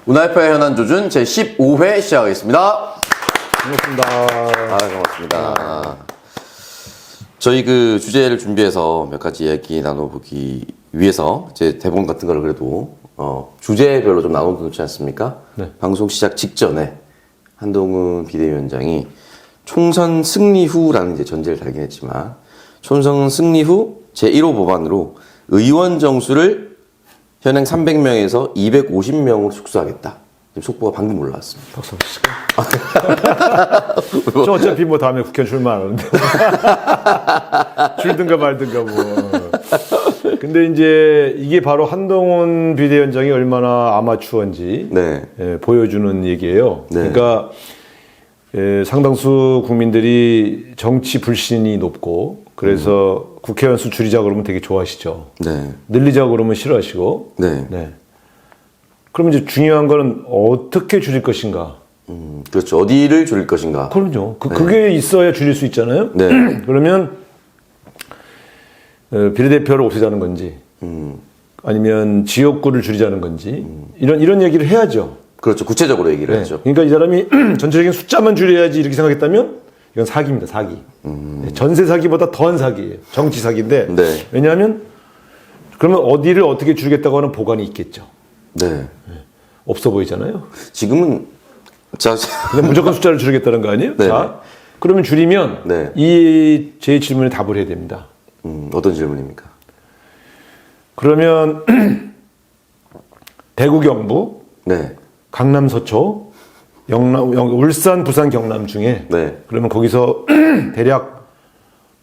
문화협회 현안조준 제15회 시작하겠습니다. 반갑습니다. 반갑습니다. 저희 그 주제를 준비해서 몇 가지 이야기 나눠보기 위해서 제 대본 같은 걸 그래도 주제별로 좀 나눠놓지 않습니까? 네. 방송 시작 직전에 한동훈 비대위원장이 총선 승리 후라는 이제 전제를 달긴 했지만 총선 승리 후 제1호 법안으로 의원 정수를 현행 300명에서 250명으로 축소하겠다. 지금 속보가 방금 올라왔습니다. 박수 치실까요? 저 어차피 뭐 다음에 국회의원 출마하는데. 줄든가 말든가 뭐. 근데 이제 이게 바로 한동훈 비대위원장이 얼마나 아마추어인지 네. 보여주는 얘기예요. 네. 그러니까 상당수 국민들이 정치 불신이 높고 그래서 국회의원 수 줄이자 그러면 되게 좋아하시죠. 네. 늘리자 그러면 싫어하시고. 네. 네. 그럼 이제 중요한 거는 어떻게 줄일 것인가. 그렇죠. 어디를 줄일 것인가. 그럼요. 그게 있어야 줄일 수 있잖아요. 네. 그러면 비례대표를 없애자는 건지, 아니면 지역구를 줄이자는 건지 이런 얘기를 해야죠. 그렇죠. 구체적으로 얘기를 네. 했죠. 그러니까 이 사람이 전체적인 숫자만 줄여야지 이렇게 생각했다면 이건 사기입니다. 사기. 전세 사기보다 더한 사기예요. 정치 사기인데. 네. 왜냐하면 그러면 어디를 어떻게 줄이겠다고 하는 보관이 있겠죠. 네. 없어 보이잖아요. 지금은 그냥 무조건 숫자를 줄이겠다는 거 아니에요? 네. 자, 그러면 줄이면 네. 이 제 질문에 답을 해야 됩니다. 어떤 질문입니까? 그러면 대구 경북, 네. 강남 서초, 울산 부산 경남 중에 네. 그러면 거기서 대략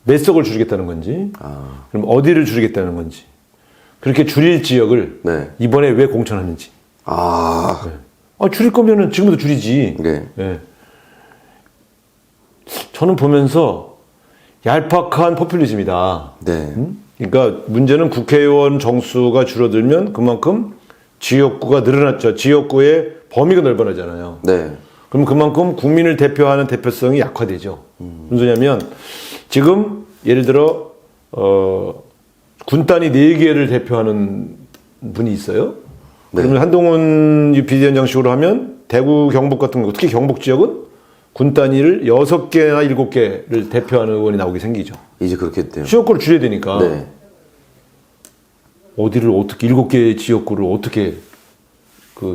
몇 석을 줄이겠다는 건지, 그럼 어디를 줄이겠다는 건지, 그렇게 줄일 지역을 네. 이번에 왜 공천하는지. 줄일 거면은 지금부터 줄이지. 네. 네. 저는 보면서 얄팍한 포퓰리즘이다. 네. 그러니까 문제는 국회의원 정수가 줄어들면 그만큼 지역구가 늘어났죠. 지역구의 범위가 넓어나잖아요. 네. 그럼 그만큼 국민을 대표하는 대표성이 약화되죠. 무슨 소리냐면 지금 예를 들어 군단이 4개를 대표하는 분이 있어요. 네. 그러면 한동훈 비대위원장식으로 하면 대구 경북 같은 거, 특히 경북 지역은 군 단위를 6개나 7개를 대표하는 의원이 나오게 생기죠. 이제 그렇게 돼요. 지역구를 줄여야 되니까. 네. 어디를 어떻게 7개의 지역구를 어떻게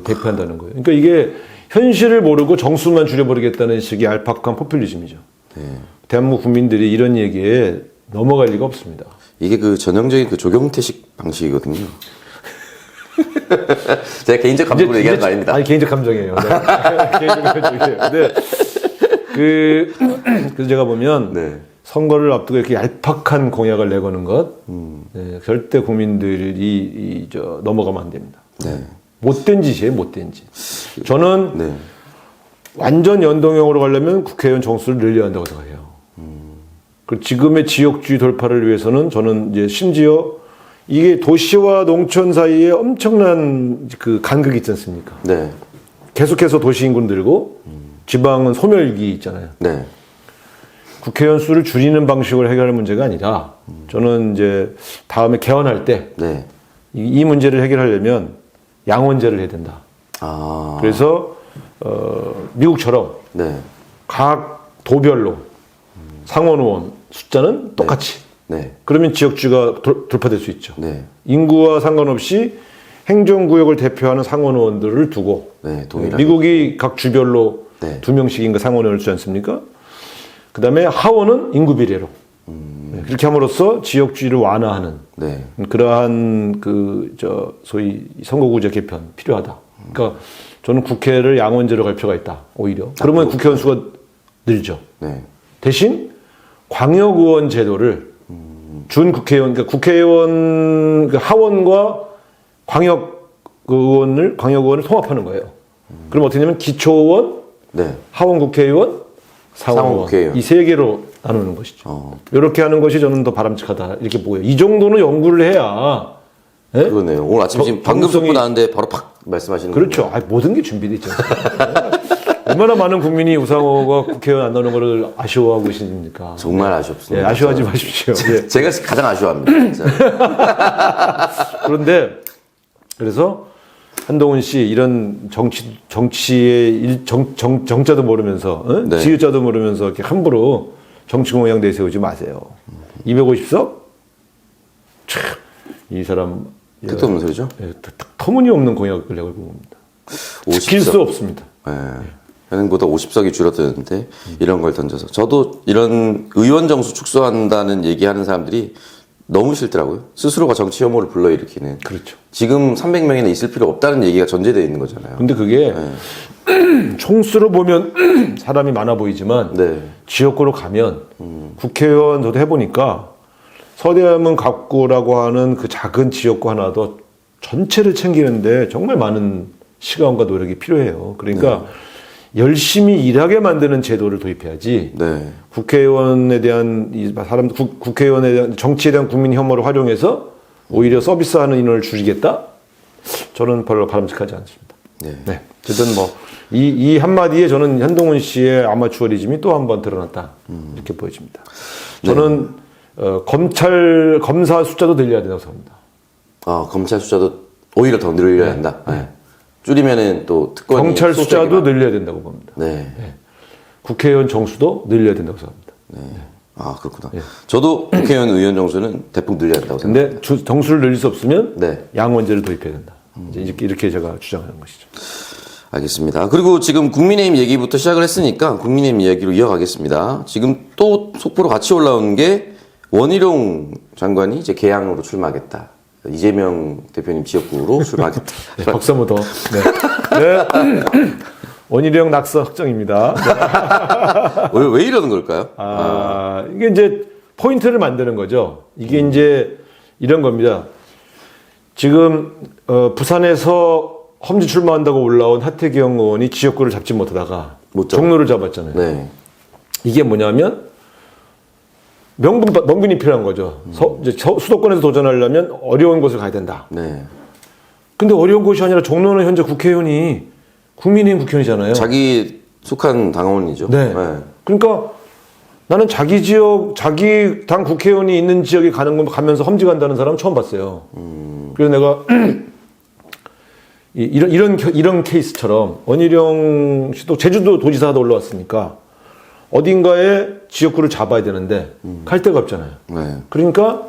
대표한다는 거예요. 그러니까 이게 현실을 모르고 정수만 줄여버리겠다는 식의 얄팍한 포퓰리즘이죠. 네. 대한민국 국민들이 이런 얘기에 넘어갈 리가 없습니다. 이게 그 전형적인 그 조경태식 방식이거든요. 제가 개인적 감정으로 얘기하는 거 아닙니다. 아니, 개인적 감정이에요. 네. 개인적 감정이에요. 네. 그래서 제가 보면 네. 선거를 앞두고 이렇게 얄팍한 공약을 내거는 것, 네, 절대 국민들이 넘어가면 안 됩니다. 네. 못된 짓이에요, 못된 짓. 저는 네. 완전 연동형으로 가려면 국회의원 정수를 늘려야 한다고 생각해요. 그리고 지금의 지역주의 돌파를 위해서는 저는 이제 심지어 이게 도시와 농촌 사이에 엄청난 그 간극이 있지 않습니까? 네. 계속해서 도시 인구는 늘고 지방은 소멸기 있잖아요. 네. 국회의원 수를 줄이는 방식으로 해결할 문제가 아니라 저는 이제 다음에 개헌할 때 네. 이 문제를 해결하려면 양원제를 해야 된다. 그래서 미국처럼 네. 각 도별로 상원 의원 숫자는 똑같이. 네. 그러면 지역주의가 돌파될 수 있죠. 네. 인구와 상관없이 행정구역을 대표하는 상원 의원들을 두고 네. 동일하게. 미국이 각 주별로 네. 2명씩인가 상원 의원을 주지 않습니까? 그 다음에 하원은 인구 비례로. 네, 그렇게 함으로써 지역주의를 완화하는 네. 그러한 소위 선거구제 개편 필요하다. 그러니까 저는 국회를 양원제로 갈 필요가 있다. 오히려. 그러면 국회의원 수가 늘죠. 네. 대신 광역의원 제도를 준 국회의원, 그러니까 국회의원 하원과 광역의원을 통합하는 거예요. 그럼 어떻게 되냐면 기초의원, 네. 하원 국회의원, 상원 국회의원. 이 3개로 나누는 것이죠. 이렇게 하는 것이 저는 더 바람직하다 이렇게 보여요. 이 정도는 연구를 해야. 예? 그러네요. 오늘 아침 지금 방금 속보 나왔는데 바로 팍 말씀하시는 거예요. 그렇죠. 모든 게 준비되어 있지 않습니까? 얼마나 많은 국민이 우상호가 국회의원 안 나오는 것을 아쉬워하고 계십니까? 정말 아쉽습니다. 예, 아쉬워하지 마십시오. 예. 제가 가장 아쉬워합니다. 진짜. 그런데 그래서 한동훈 씨 이런 정치의 정자도 모르면서 네. 지읒자도 모르면서 이렇게 함부로 정치 공약 내세우지 마세요. 250석? 참, 이 사람 뜻도 없는 소리죠? 예, 터무니없는 공약을 내고 봅니다. 지킬 수 없습니다. 예. 현행보다 50석이 줄어드는데 이런 걸 던져서 저도 이런 의원 정수 축소한다는 얘기하는 사람들이 너무 싫더라고요. 스스로가 정치 혐오를 불러일으키는. 그렇죠. 지금 300명이나 있을 필요 없다는 얘기가 전제되어 있는 거잖아요. 근데 그게 총수로 보면 사람이 많아 보이지만 네. 지역구로 가면 국회의원 저도 해보니까 서대문 갑구라고 하는 그 작은 지역구 하나도 전체를 챙기는데 정말 많은 시간과 노력이 필요해요. 그러니까 열심히 일하게 만드는 제도를 도입해야지. 네. 국회의원에 대한 국회의원에 대한 정치에 대한 국민 혐오를 활용해서 오히려 서비스하는 인원을 줄이겠다? 저는 별로 바람직하지 않습니다. 네. 네. 어쨌든 뭐 이 한마디에 저는 한동훈 씨의 아마추어리즘이 또 한 번 드러났다 이렇게 보여집니다. 저는 검사 숫자도 늘려야 된다고 생각합니다. 아, 검찰 숫자도 오히려 더 늘려야 한다. 네. 줄이면은 또 특권이 경찰 숫자도 소속이 늘려야 된다고 봅니다. 네. 네. 국회의원 정수도 늘려야 된다고 생각합니다. 네. 아, 그렇구나. 예. 저도 국회의원 의원 정수는 대폭 늘려야 한다고 생각합니다. 근데 정수를 늘릴 수 없으면 네. 양원제를 도입해야 된다. 이제 이렇게 제가 주장하는 것이죠. 알겠습니다. 그리고 지금 국민의힘 얘기부터 시작을 했으니까 국민의힘 이야기로 이어가겠습니다. 지금 또 속보로 같이 올라온 게 원희룡 장관이 이제 개항으로 출마하겠다. 이재명 대표님 지역구로 출마하겠다. 네, 박수 한번 더. 네. 네. 원희룡 낙서 확정입니다. 네. 왜 이러는 걸까요? 이게 이제 포인트를 만드는 거죠. 이게 이제 이런 겁니다. 지금 부산에서 험지 출마한다고 올라온 하태경 의원이 지역구를 잡지 못하다가 종로를 잡았잖아요. 네. 이게 뭐냐면 명분이 필요한 거죠. 이제 수도권에서 도전하려면 어려운 곳을 가야 된다. 네. 근데 어려운 곳이 아니라 종로는 현재 국회의원이 국민의힘 국회의원이잖아요. 자기 속한 당원이죠. 네. 그러니까 나는 자기 지역, 자기 당 국회의원이 있는 지역에 가면서 험지 간다는 사람 처음 봤어요. 그래서 내가 이런 케이스처럼 원희룡 씨도 제주도 도지사도 올라왔으니까 어딘가에 지역구를 잡아야 되는데 갈 데가 없잖아요. 네. 그러니까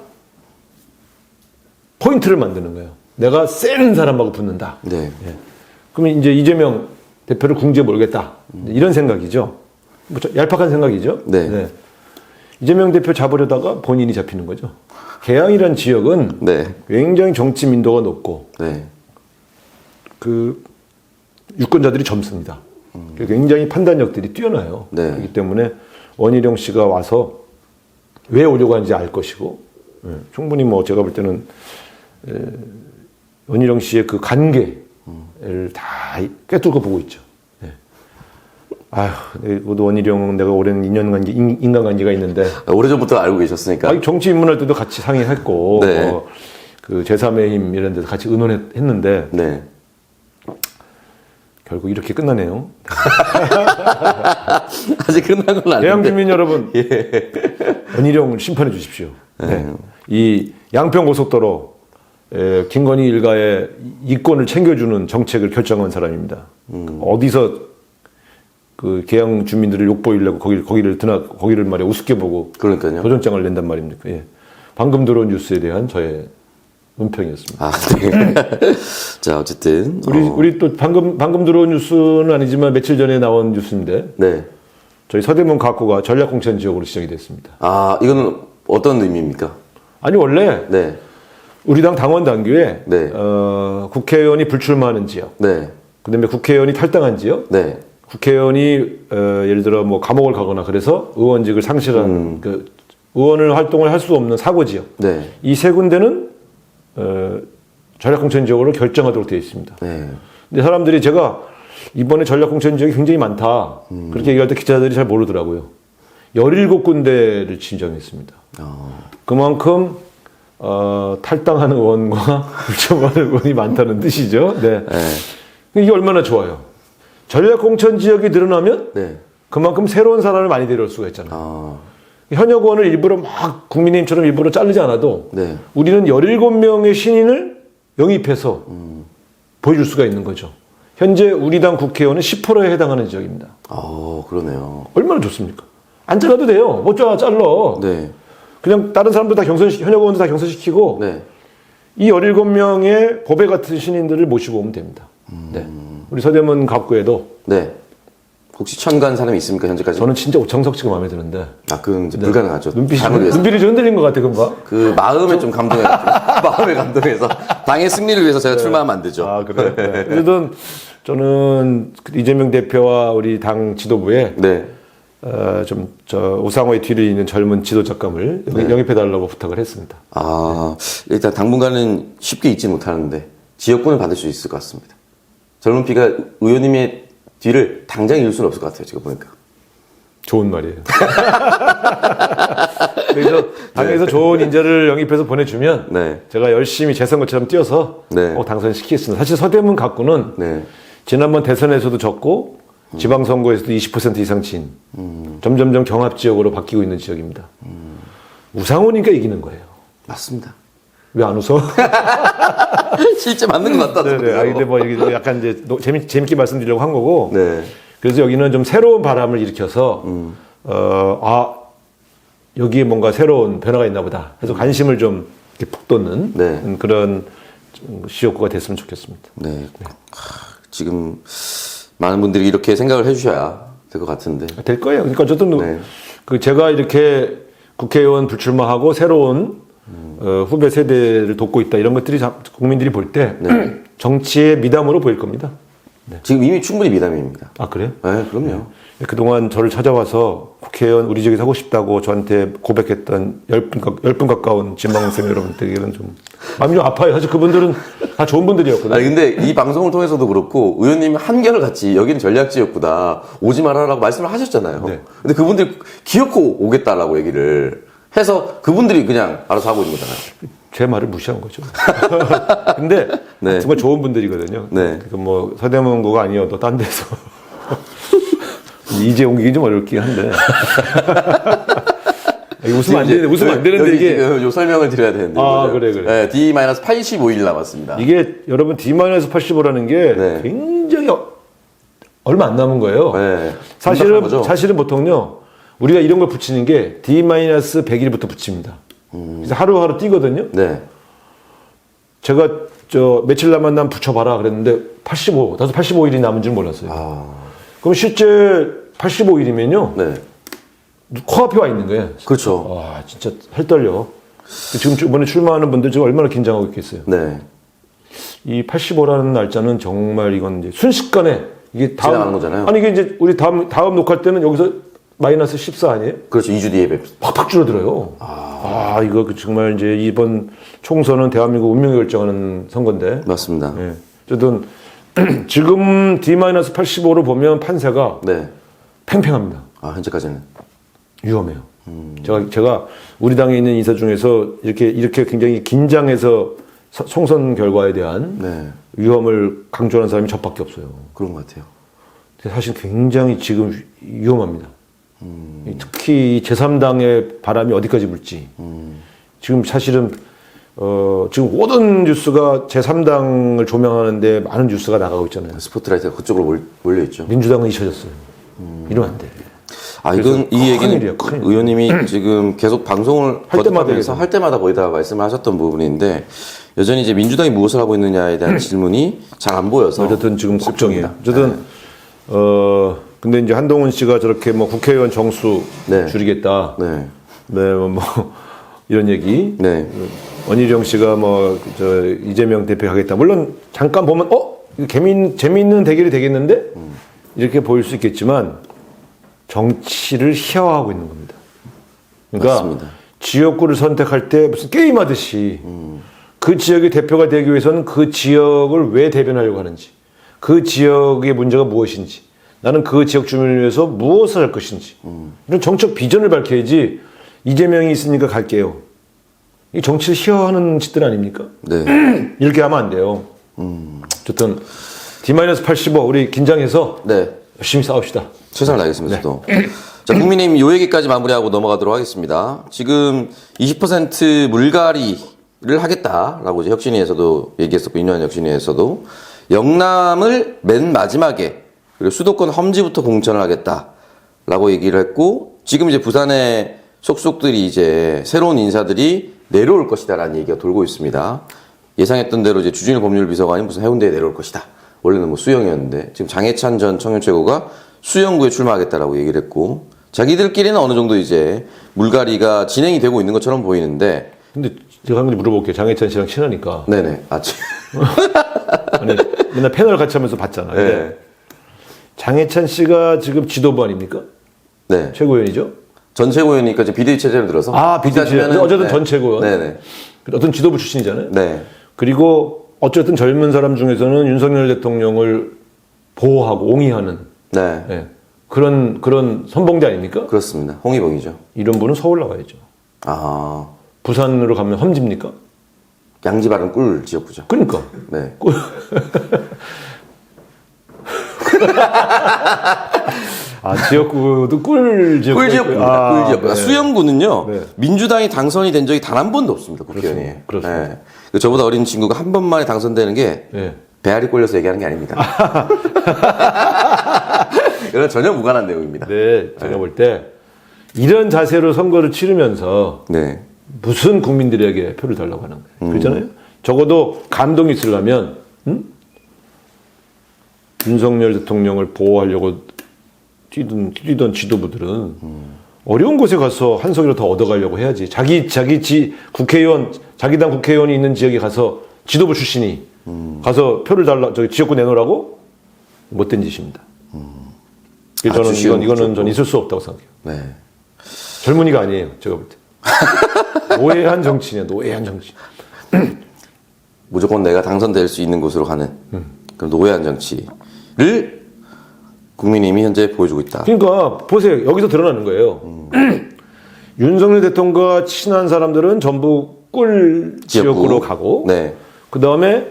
포인트를 만드는 거예요. 내가 센 사람하고 붙는다. 네. 예. 그러면 이제 이재명 대표를 궁지에 몰겠다. 이런 생각이죠. 뭐 얄팍한 생각이죠. 네. 이재명 대표 잡으려다가 본인이 잡히는 거죠. 개항이란 지역은 네. 굉장히 정치 민도가 높고 네. 그 유권자들이 젊습니다. 굉장히 판단력들이 뛰어나요. 네. 그렇기 때문에 원희룡 씨가 와서 왜 오려고 하는지 알 것이고 충분히 뭐 제가 볼 때는 원희룡 씨의 그 관계를 다 꿰뚫고 보고 있죠. 아휴, 모두 원희룡 내가 오랜 인간관계가 있는데 오래전부터 알고 계셨으니까. 정치 입문할 때도 같이 상의했고 네. 그 제3의 힘 이런 데서 같이 의논했는데 네. 결국 이렇게 끝나네요. 아직 끝난 건 아닌데. 대한 국민 여러분, 원희룡을 심판해 주십시오. 네. 이 양평고속도로 김건희 일가의 이권을 챙겨주는 정책을 결정한 사람입니다. 어디서 그 개항 주민들을 욕보이려고 거기를 말이야 우습게 보고 그러니까요. 도전장을 낸단 말입니까? 예. 방금 들어온 뉴스에 대한 저의 논평이었습니다. 아, 네. 자, 어쨌든. 우리 또 방금 들어온 뉴스는 아니지만 며칠 전에 나온 뉴스인데 네. 저희 서대문 가구가 전략공천 지역으로 지정이 됐습니다. 아, 이거는 어떤 의미입니까? 아니 원래 네. 우리 당 당원 당규에 네. 국회의원이 불출마하는 지역, 네. 그다음에 국회의원이 탈당한 지역, 네. 국회의원이 예를 들어 뭐 감옥을 가거나 그래서 의원직을 상실한 그 의원을 활동을 할 수 없는 사고 지역, 네. 이 세 군데는 전략공천 지역으로 결정하도록 되어 있습니다. 네. 근데 사람들이 제가 이번에 전략공천 지역이 굉장히 많다. 그렇게 얘기할 때 기자들이 잘 모르더라고요. 17군데를 지정했습니다. 그만큼 탈당하는 의원과 불출마하는 의원이 많다는 뜻이죠. 네. 이게 얼마나 좋아요. 전략공천 지역이 늘어나면 네. 그만큼 새로운 사람을 많이 데려올 수가 있잖아요. 현역 의원을 일부러 막 국민의힘처럼 일부러 자르지 않아도 네. 우리는 17명의 신인을 영입해서 보여줄 수가 있는 거죠. 현재 우리 당 국회의원은 10%에 해당하는 지역입니다. 그러네요. 얼마나 좋습니까? 안 잘라도 돼요. 못 잘라. 네. 그냥 다른 사람들 다 현역 의원들 다 경선시키고 네. 이 17명의 보배 같은 신인들을 모시고 오면 됩니다. 네. 우리 서대문 갑구에도 네. 혹시 천간 사람이 있습니까, 현재까지? 저는 진짜 오창석 씨가 마음에 드는데 그건 이제 불가능하죠. 눈빛이 당을 위해서. 좀 흔들린 것 같아, 금방. 그 마음에 좀 감동해가지고 마음에 감동해서 당의 승리를 위해서 제가 출마하면 안 되죠. 그래. 네. 그래도 저는 이재명 대표와 우리 당 지도부에 네. 오상호의 뒤를 잇는 젊은 지도자감을 영입해달라고 부탁을 했습니다. 일단 당분간은 쉽게 잊지 못하는데 지역권을 받을 수 있을 것 같습니다. 젊은 피가 의원님의 뒤를 당장 이룰 수는 없을 것 같아요, 제가 보니까. 좋은 말이에요. 그래서 당에서 좋은 인재를 영입해서 보내주면 네. 제가 열심히 재선거처럼 뛰어서 네. 당선시키겠습니다. 사실 서대문 갑구는 네. 지난번 대선에서도 졌고 지방선거에서도 20% 이상 진 점점점 경합지역으로 바뀌고 있는 지역입니다. 우상호니까 이기는 거예요. 맞습니다. 왜 안 웃어? 실제 맞는 것 같다. 네네. 근데 뭐 여기 약간 이제 재밌게 말씀드리려고 한 거고. 네. 그래서 여기는 좀 새로운 바람을 일으켜서 여기에 뭔가 새로운 변화가 있나 보다. 그래서 관심을 좀 이렇게 푹 돋는 네. 그런 지역구가 됐으면 좋겠습니다. 네. 지금 많은 분들이 이렇게 생각을 해주셔야 될 것 같은데. 될 거예요. 그러니까 어쨌든 네. 제가 이렇게 국회의원 불출마하고 새로운 후배 세대를 돕고 있다 이런 것들이 국민들이 볼 때 네. 정치의 미담으로 보일 겁니다. 네. 지금 이미 충분히 미담입니다. 그래요? 네, 그럼요. 네. 그동안 저를 찾아와서 국회의원 우리 지역에서 하고 싶다고 저한테 고백했던 10분 가까운 지망생 여러분들에게는 좀 마음이 좀 아파요. 사실 그분들은 다 좋은 분들이었거든요. 근데 이 방송을 통해서도 그렇고 의원님이 한결 같이 여기는 전략지역구다 오지 말아라고 말씀을 하셨잖아요. 네. 근데 그분들이 기어코 오겠다라고 얘기를 해서 그분들이 그냥 알아서 하고 있는 거잖아요. 제 말을 무시한 거죠. 근데 네. 정말 좋은 분들이거든요. 네. 뭐 서대문구가 아니어도 딴 데서 이제 옮기기 좀 어렵긴 한데. 웃으면 안 되는데, 웃으면 안 되는데, 이게. 지금 요 설명을 드려야 되는데. 그래. 네, D-85일 남았습니다. 이게 여러분 D-85라는 게 네. 굉장히 얼마 안 남은 거예요. 네. 심각한 거죠? 사실은 보통요, 우리가 이런 걸 붙이는 게 D-100일부터 붙입니다. 그래서 하루하루 뛰거든요. 네. 제가 며칠 남았나 붙여봐라 그랬는데 85, 나도 85일이 남은 줄 몰랐어요. 그럼 실제 85일이면요. 네. 코앞에 와 있는 거예요. 그렇죠. 진짜 살 떨려. 지금 이번에 출마하는 분들 지금 얼마나 긴장하고 있겠어요. 네. 이 85라는 날짜는 정말 이건 이제 순식간에 이게 지나가는 거잖아요. 아니 이게 이제 우리 다음 녹화할 때는 여기서 마이너스 14 아니에요? 그렇죠. 2주 뒤에 뵙습니다. 팍팍 줄어들어요. 이거 정말 이제 이번 총선은 대한민국 운명을 결정하는 선거인데. 맞습니다. 예. 어쨌든 지금 D-85로 보면 판세가 네. 팽팽합니다. 현재까지는. 위험해요. 제가 우리 당에 있는 인사 중에서 이렇게 굉장히 긴장해서 총선 결과에 대한 네. 위험을 강조하는 사람이 저밖에 없어요. 그런 것 같아요. 사실 굉장히 지금 위험합니다. 특히 제3당의 바람이 어디까지 불지. 지금 사실은 지금 모든 뉴스가 제3당을 조명하는데 많은 뉴스가 나가고 있잖아요. 스포트라이트가 그쪽으로 몰려 있죠. 민주당은 잊혀졌어요. 이러면 안 돼. 이건 이 얘기는 큰일이야, 큰일. 의원님이 지금 계속 방송을 할 때마다 거듭하면서 할 때마다 거의 다 말씀을 하셨던 부분인데 여전히 이제 민주당이 무엇을 하고 있느냐에 대한 질문이 잘 안 보여서 어쨌든 지금 걱정이에요. 슬픕니다. 어쨌든 근데 이제 한동훈 씨가 저렇게 뭐 국회의원 정수 네. 줄이겠다. 네. 뭐 이런 얘기. 네. 원희룡 씨가 이재명 대표 하겠다. 물론 잠깐 보면 이거 재미있는 대결이 되겠는데 이렇게 보일 수 있겠지만 정치를 희화화하고 있는 겁니다. 그러니까 맞습니다. 지역구를 선택할 때 무슨 게임하듯이 그 지역의 대표가 되기 위해서는 그 지역을 왜 대변하려고 하는지, 그 지역의 문제가 무엇인지, 나는 그 지역 주민을 위해서 무엇을 할 것인지 이런 정책 비전을 밝혀야지 이재명이 있으니까 갈게요. 이 정치를 희화화하는 짓들 아닙니까? 네. 이렇게 하면 안 돼요. 어쨌든 D-85 우리 긴장해서 네. 열심히 싸웁시다. 최선을 다하겠습니다. 또. 자, 국민의힘 요 얘기까지 마무리하고 넘어가도록 하겠습니다. 지금 20% 물갈이를 하겠다라고 이제 혁신위에서도 얘기했었고, 인요한 혁신위에서도 영남을 맨 마지막에 그리고 수도권 험지부터 공천을 하겠다라고 얘기를 했고 지금 이제 부산의 속속들이 이제 새로운 인사들이 내려올 것이다라는 얘기가 돌고 있습니다. 예상했던 대로 이제 주진우 법률비서관이 무슨 해운대에 내려올 것이다. 원래는 뭐 수영이었는데 지금 장해찬 전 청년 최고가 수영구에 출마하겠다라고 얘기를 했고 자기들끼리는 어느 정도 이제 물갈이가 진행이 되고 있는 것처럼 보이는데 근데 제가 한 가지 물어볼게요. 장해찬 씨랑 친하니까. 네네. 아니, 맨날 패널 같이 하면서 봤잖아요. 네. 근데 장해찬 씨가 지금 지도부 아닙니까? 네. 최고위원이죠? 전 최고위원이니까 이제 비대위 체제를 들어서 비대위 체제. 따지면은, 어쨌든 네. 전 최고위원. 네네. 어떤 지도부 출신이잖아요. 네. 그리고 어쨌든 젊은 사람 중에서는 윤석열 대통령을 보호하고 옹이하는 네. 예, 그런 선봉대 아닙니까? 그렇습니다. 홍의봉이죠. 이런 분은 서울 나와야죠. 아, 부산으로 가면 험지입니까? 양지바른 꿀 지역구죠. 그러니까. 네. 지역구도 꿀 지역구. 꿀 지역구입니다. 꿀 지역구. 네. 수영구는요, 네. 민주당이 당선이 된 적이 단 한 번도 없습니다. 국회의원이. 그렇습니다. 네. 그 저보다 어린 친구가 한 번만에 당선되는 게 네. 배알이 꼴려서 얘기하는 게 아닙니다. 이건 전혀 무관한 내용입니다. 네, 제가 볼 때 이런 자세로 선거를 치르면서 네. 무슨 국민들에게 표를 달라고 하는 거예요. 그렇잖아요? 적어도 감동이 있으려면 윤석열 대통령을 보호하려고 뛰던 지도부들은 어려운 곳에 가서 한석이라도 더 얻어가려고 해야지. 국회의원, 자기 당 국회의원이 있는 지역에 가서 지도부 출신이 가서 표를 지역구 내놓으라고 못된 짓입니다. 그래서 저는 이거는 전 있을 수 없다고 생각해요. 네. 젊은이가 아니에요, 제가 볼 때. 노예한 정치냐, 노예한 정치. 무조건 내가 당선될 수 있는 곳으로 가는 그런 노예한 정치를 국민의힘이 현재 보여주고 있다. 그러니까 보세요, 여기서 드러나는 거예요. 윤석열 대통령과 친한 사람들은 전부 꿀 지역구로 가고, 네. 그 다음에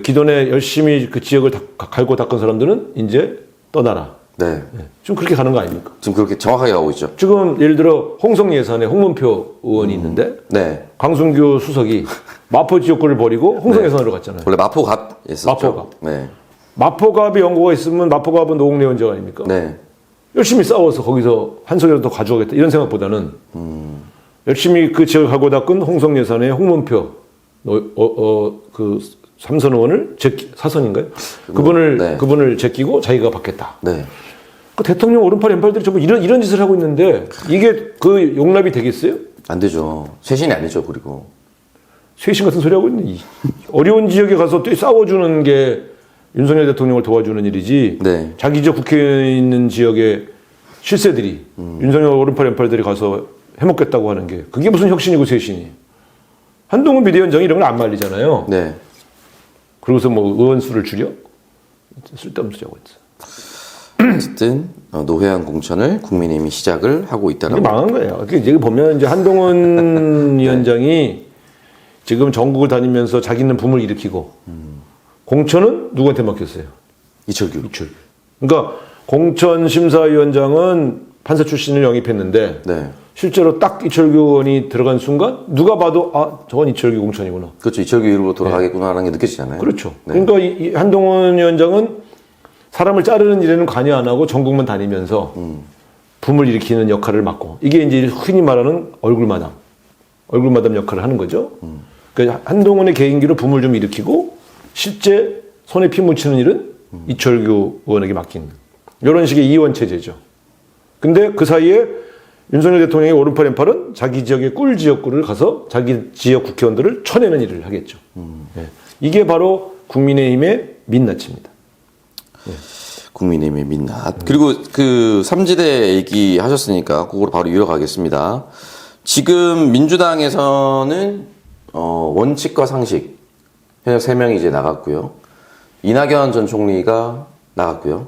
기존에 열심히 그 지역을 갈고 닦은 사람들은 이제 떠나라. 네. 지금 그렇게 가는 거 아닙니까? 지금 그렇게 정확하게 가고 있죠. 지금 예를 들어 홍성 예산에 홍문표 의원이 있는데 네. 강순규 수석이 마포 지역구를 버리고 홍성 예산으로 갔잖아요. 원래 마포갑이었었죠. 마포갑. 네. 마포갑이 연고가 있으면 마포갑은 노웅래 원적 아닙니까? 네. 열심히 싸워서 거기서 한 석이라도 더 가져가겠다 이런 생각보다는 열심히 그 지역을 가고 닦은 홍성 예산에 홍문표 그 삼선 의원을 사선인가요? 그분을 제끼고 자기가 받겠다. 네. 그 대통령 오른팔 왼팔들이 전부 이런 짓을 하고 있는데 이게 그 용납이 되겠어요? 안 되죠. 쇄신이 아니죠. 그리고 쇄신 같은 소리 하고 있네. 어려운 지역에 가서 또 싸워주는 게 윤석열 대통령을 도와주는 일이지. 네. 자기 지역 국회에 있는 지역의 실세들이 윤석열 오른팔 왼팔들이 가서 해먹겠다고 하는 게 그게 무슨 혁신이고 쇄신이. 한동훈 비대위원장이 이런 걸 안 말리잖아요. 네. 그러고서 뭐 의원 수를 줄여? 쓸데없는 소리 하고 있어. 어쨌든 노회한 공천을 국민의힘이 시작을 하고 이게 있다라고. 망한 거예요. 이게 보면 이제 한동훈 위원장이 지금 전국을 다니면서 자기는 붐을 일으키고 공천은 누구한테 맡겼어요? 이철규. 그러니까 공천심사위원장은 판사 출신을 영입했는데 네. 실제로 딱 이철규 의원이 들어간 순간 누가 봐도 저건 이철규 공천이구나. 그렇죠. 이철규 이후로 돌아가겠구나라는 게 느껴지잖아요. 그렇죠. 네. 그러니까 이 한동훈 위원장은 사람을 자르는 일에는 관여 안 하고 전국만 다니면서 붐을 일으키는 역할을 맡고 이게 이제 흔히 말하는 얼굴마담 역할을 하는 거죠. 그러니까 한동훈의 개인기로 붐을 좀 일으키고 실제 손에 피 묻히는 일은 이철규 의원에게 맡긴 이런 식의 이원 체제죠. 근데 그 사이에 윤석열 대통령의 오른팔 왼팔은 자기 지역의 꿀 지역구를 가서 자기 지역 국회의원들을 쳐내는 일을 하겠죠. 네. 이게 바로 국민의힘의 민낯입니다. 국민의힘의 민낯. 그리고 그 삼지대 얘기 하셨으니까 그거로 바로 이어가겠습니다. 지금 민주당에서는 원칙과 상식 현역 3명이 이제 나갔고요. 이낙연 전 총리가 나갔고요.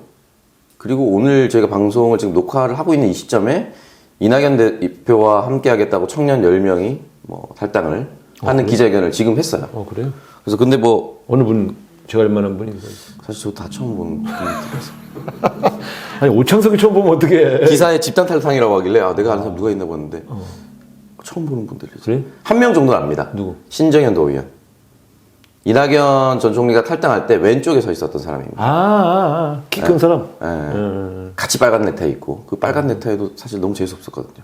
그리고 오늘 저희가 방송을 지금 녹화를 하고 있는 이 시점에 이낙연 대표와 함께 하겠다고 청년 10명이 뭐 탈당을 하는 기자회견을 지금 했어요. 그래요? 그래서 근데 뭐 어느 분 제가 알만한 분이 사실 저 다 처음 본 분들이라서 아니 오창석이 처음 보면 어떻게 기사에 집단 탈당이라고 하길래 내가 아는 사람 누가 있나 봤는데 처음 보는 분들이죠. 그래? 한 명 정도는 압니다. 누구? 신정현 도의원. 이낙연 전 총리가 탈당할 때 왼쪽에 서 있었던 사람입니다. 키 큰 사람. 같이 빨간 넥타이 입고 그 빨간 넥타이도 사실 너무 재수 없었거든요.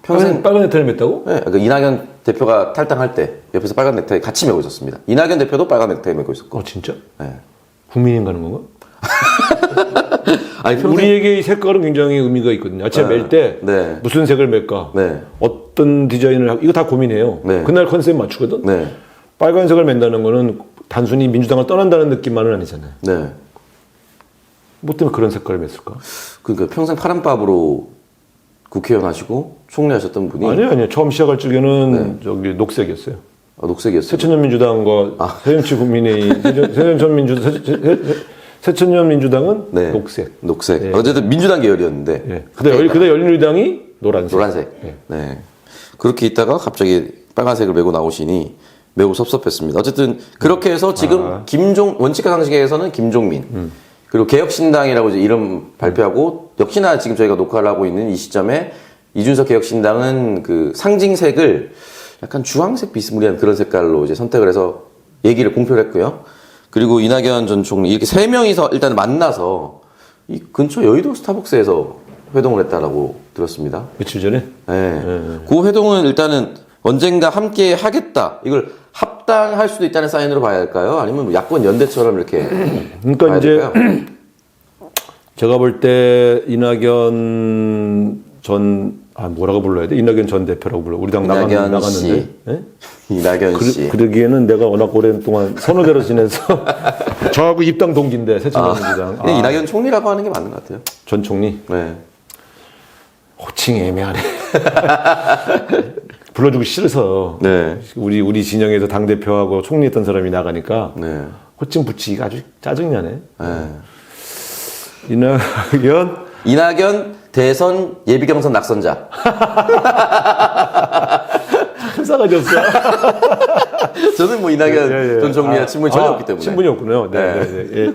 평생 빨간 넥타이를 맸다고? 네, 그러니까 이낙연 대표가 탈당할 때 옆에서 빨간 넥타이 같이 메고 있었습니다. 이낙연 대표도 빨간 넥타이 메고 있었고. 진짜? 네. 국민인 가는 건가? 아니 우리에게 이 색깔은 굉장히 의미가 있거든요. 아침에 맬 때 네. 무슨 색을 맬까? 네. 어떤 디자인을 하고 이거 다 고민해요. 네. 그날 컨셉 맞추거든. 네. 빨간색을 맨다는 거는 단순히 민주당을 떠난다는 느낌만은 아니잖아요. 네. 뭐 때문에 그런 색깔을 맸을까? 그러니까 평생 파란밥으로 국회의원 하시고 총리 하셨던 분이 아니요. 처음 시작할 적에는 저기 녹색이었어요. 녹색이었어요. 새천년민주당과 새정치국민의힘, 새천년민주당은 네. 녹색. 녹색. 네. 어쨌든 민주당 계열이었는데. 예. 그다음 열린우리당이 노란색. 노란색. 예. 네. 그렇게 있다가 갑자기 빨간색을 메고 나오시니 매우 섭섭했습니다. 어쨌든 그렇게 해서 지금 원칙과 상식에서는 김종민. 그리고 개혁신당이라고 이제 이름 발표하고 역시나 지금 저희가 녹화를 하고 있는 이 시점에 이준석 개혁신당은 그 상징색을 약간 주황색 비스무리한 그런 색깔로 이제 선택을 해서 얘기를 공표를 했고요. 그리고 이낙연 전 총리 이렇게 세 명이서 일단 만나서 이 근처 여의도 스타벅스에서 회동을 했다라고 들었습니다. 며칠 전에? 네. 그 회동은 일단은 언젠가 함께 하겠다. 이걸 합당할 수도 있다는 사인으로 봐야 할까요? 아니면 뭐 야권 연대처럼 이렇게 그러니까 봐야 이제 될까요? 제가 볼 때 이낙연 전 뭐라고 불러야 돼? 이낙연 전 대표라고 불러. 우리 당 이낙연 씨. 나갔는데. 네? 이낙연 씨. 그러기에는 내가 워낙 오랜 동안 선후배로 지내서 저하고 입당 동기인데 새천년민주당. 그냥 이낙연 총리라고 하는 게 맞는 것 같아요. 전 총리. 네. 호칭이 애매하네. 불러주기 싫어서. 네. 우리 진영에서 당 대표하고 총리했던 사람이 나가니까 네. 호칭 붙이기가 아주 짜증나네. 네. 이낙연 대선 예비경선 낙선자. 큰 싸가지 없어. 저는 뭐 이낙연 전 총리와 친분이 전혀 없기 때문에. 친분이 없군요. 네.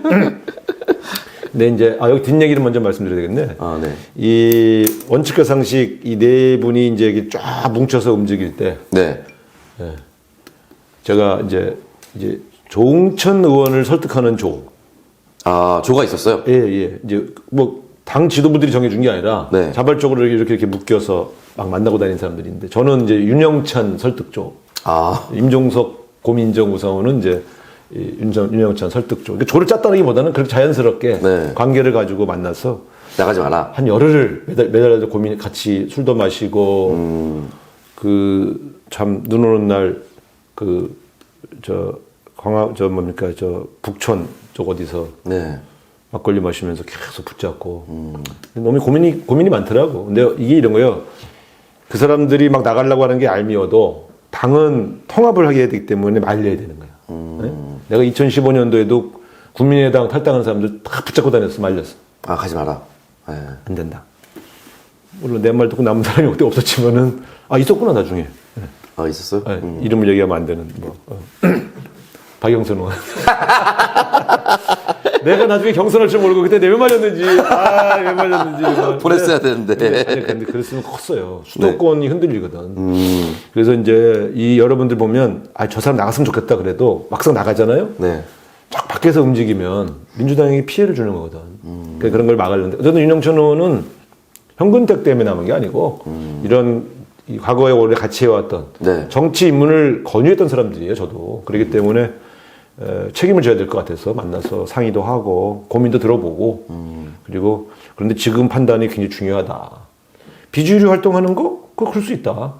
네, 이제 여기 뒷얘기를 먼저 말씀드려야 되겠네. 네. 이 원칙과 상식 이 네 분이 이제 이렇게 쫙 뭉쳐서 움직일 때, 네. 제가 이제 조응천 의원을 설득하는 조가 있었어요? 예. 이제 뭐 당 지도부들이 정해준 게 아니라 네. 자발적으로 이렇게 묶여서 막 만나고 다니는 사람들인데 저는 이제 윤영찬 설득조, 임종석, 고민정, 우상호는 이제 윤영찬 설득조. 그러니까 조를 짰다기보다는 그렇게 자연스럽게 네. 관계를 가지고 만나서 나가지 마라. 한 열흘을 매달 같이 술도 마시고 그 참 눈 오는 날 북촌 쪽 어디서 네. 막걸리 마시면서 계속 붙잡고 너무 고민이 많더라고. 근데 이게 이런 거예요. 그 사람들이 막 나가려고 하는 게 얄미워도 당은 통합을 하게 되기 때문에 말려야 되는 거야. 네? 내가 2015년도에도 국민의당 탈당한 사람들 다 붙잡고 다녔어, 말렸어. 가지 마라. 네. 안 된다. 물론 내 말 듣고 남은 사람이 어디 없었지만은 있었구나 나중에. 네. 있었어요? 네. 이름을 얘기하면 안 되는 박영선 의원. 내가 나중에 경선할 줄 모르고 그때 왜 말렸는지. 왜 말렸는지. 보냈어야 되는데. 근데 그랬으면 컸어요. 수도권이 흔들리거든. 그래서 이제 여러분들 보면 저 사람 나갔으면 좋겠다 그래도 막상 나가잖아요. 네. 쫙 밖에서 움직이면 민주당에게 피해를 주는 거거든. 그러니까 그런 걸 막으려는데 어쨌든 윤영천 의원은 현근택 때문에 남은 게 아니고 이런 과거에 원래 같이 해왔던 네. 정치 입문을 권유했던 사람들이에요. 저도. 그렇기 때문에 책임을 져야 될 것 같아서 만나서 상의도 하고 고민도 들어보고 그리고 그런데 지금 판단이 굉장히 중요하다. 비주류 활동하는 거? 그럴 수 있다.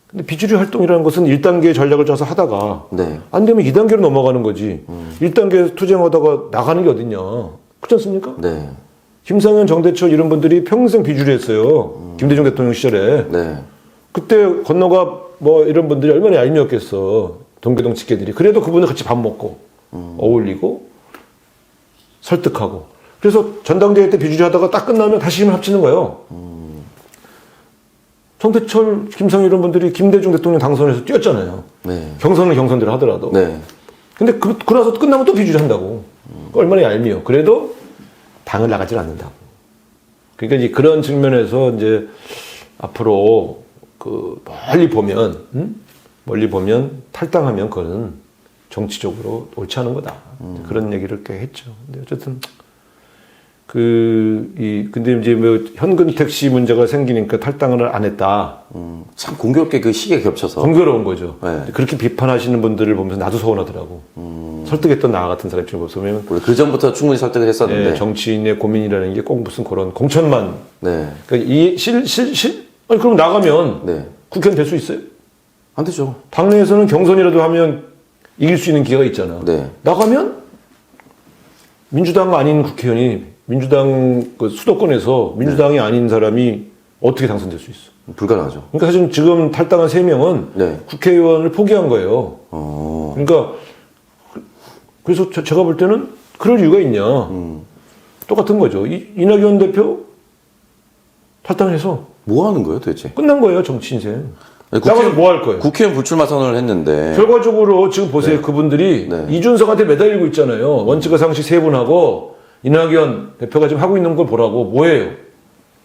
근데 비주류 활동이라는 것은 1단계 전략을 짜서 하다가 네. 안 되면 2단계로 넘어가는 거지. 1단계 투쟁하다가 나가는 게 어딨냐. 그렇지 않습니까? 네. 김상현, 정대철 이런 분들이 평생 비주류했어요. 김대중 대통령 시절에. 네. 그때 건너가 뭐 이런 분들이 얼마나 얄미웠겠어. 동교동 직계들이. 그래도 그분들 같이 밥 먹고 어울리고 설득하고. 그래서 전당대회 때 비주류 하다가 딱 끝나면 다시 힘을 합치는 거예요. 정대철, 김상현 이런 분들이 김대중 대통령 당선에서 뛰었잖아요. 네. 경선은 경선대로 하더라도. 네. 근데 그러나서 끝나면 또 비주류 한다고. 얼마나 얄미워. 그래도 당을 나가질 않는다고. 그러니까 이제 그런 측면에서 이제 앞으로 멀리 보면 탈당하면 그거는 정치적으로 옳지 않은 거다. 그런 얘기를 꽤 했죠. 근데 어쨌든 근데 이제 뭐 현근택 씨 문제가 생기니까 탈당을 안 했다. 참 공교롭게 그 시기에 겹쳐서. 번거로운 거죠. 네. 그렇게 비판하시는 분들을 보면서 나도 서운하더라고. 설득했던 나 같은 사람 입장에 보면 그 전부터 충분히 설득을 했었는데. 네, 정치인의 고민이라는 게 꼭 무슨 그런 공천만. 네. 그러니까 아니 그럼 나가면 네. 국회의원 될 수 있어요? 안 되죠. 당내에서는 경선이라도 하면 이길 수 있는 기회가 있잖아. 네. 나가면 민주당 아닌 국회의원이 민주당 그 수도권에서 민주당이 아닌 사람이 어떻게 당선될 수 있어? 불가능하죠. 그러니까 사실 지금 탈당한 3명은 네. 국회의원을 포기한 거예요. 그러니까 그래서 제가 볼 때는 그럴 이유가 있냐? 똑같은 거죠. 이낙연 대표 탈당해서 뭐 하는 거예요, 도대체? 끝난 거예요, 정치 인생. 아니, 나가서 뭐 할 거예요? 국회의원 불출마 선언을 했는데. 결과적으로 지금 보세요. 그분들이 네. 이준석한테 매달리고 있잖아요. 원칙과 상식 3분하고 이낙연 대표가 지금 하고 있는 걸 보라고 뭐예요?